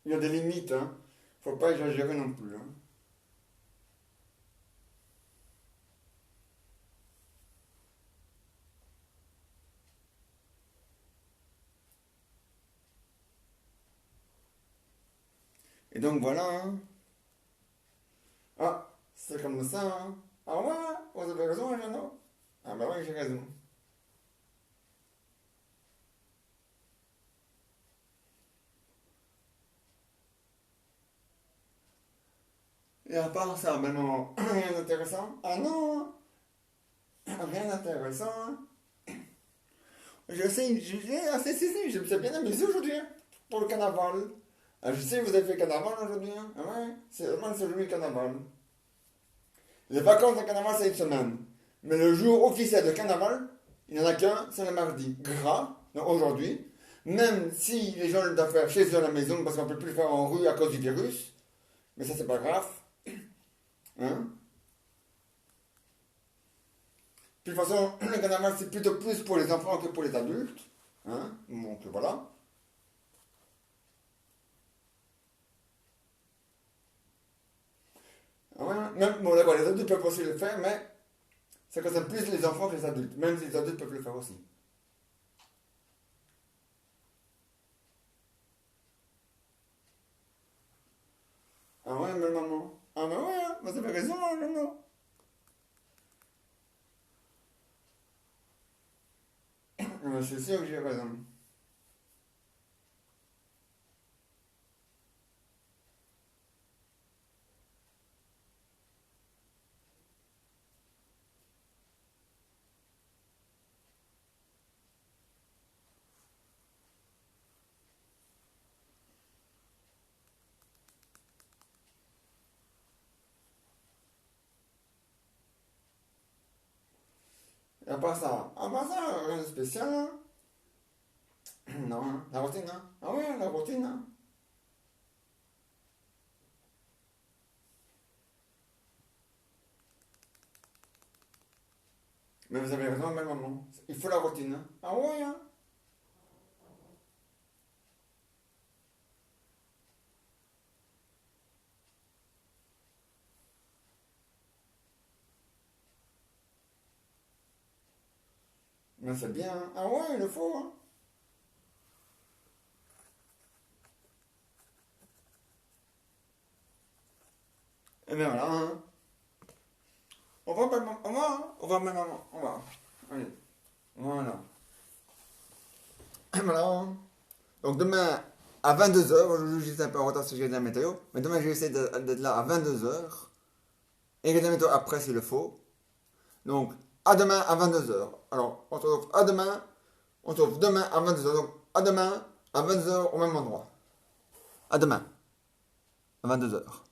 Il y a des limites, hein. Faut pas exagérer non plus, hein. Et donc voilà, hein. Ah, c'est comme ça, hein. Ah ouais, vous avez raison, hein, Jeannot. Ah bah ouais, j'ai raison. Et à part ça, ben non, rien d'intéressant. Ah non, rien d'intéressant. Je sais, si, je me suis bien amusé aujourd'hui, hein, pour le carnaval. Ah, je sais que vous avez fait le carnaval aujourd'hui, hein. Ah ouais, c'est vraiment c'est aujourd'hui le carnaval. Les vacances de carnaval, c'est une semaine. Mais le jour officiel de carnaval, il n'y en a qu'un, c'est le mardi gras, donc aujourd'hui. Même si les gens le doivent faire chez eux à la maison, parce qu'on ne peut plus le faire en rue à cause du virus. Mais ça, c'est pas grave. Hein. Puis de toute façon, le carnaval, c'est plutôt plus pour les enfants que pour les adultes. Hein. Donc voilà. Ah ouais, même, bon, d'accord, les adultes peuvent aussi le faire, mais ça concerne plus les enfants que les adultes. Même si les adultes peuvent le faire aussi. Ah ouais, mais maman. Ah mais ouais, hein, vous avez raison, hein, maman. Je suis sûr que j'ai raison. Et à part ça, rien de spécial, hein. Non, hein. La routine, hein. Ah ouais, la routine, hein. Mais vous avez raison, même maman. Il faut la routine, hein. Ah ouais, hein. Mais c'est bien, hein. Ah ouais, il le faut, hein. Et bien voilà, hein. Au revoir, maman. Au revoir, hein. Au revoir, maman. Au revoir. Allez, voilà. Et voilà, hein. Donc demain, à 22 h, aujourd'hui j'étais un peu en retard sur la météo, mais demain je vais essayer d'être là à 22 h. Et regarder la météo après s'il le faut. Donc, à demain à 22 h. Alors, on se retrouve à demain. On se retrouve demain à 22 h. Donc, à demain à 22 h au même endroit. À demain à 22 h.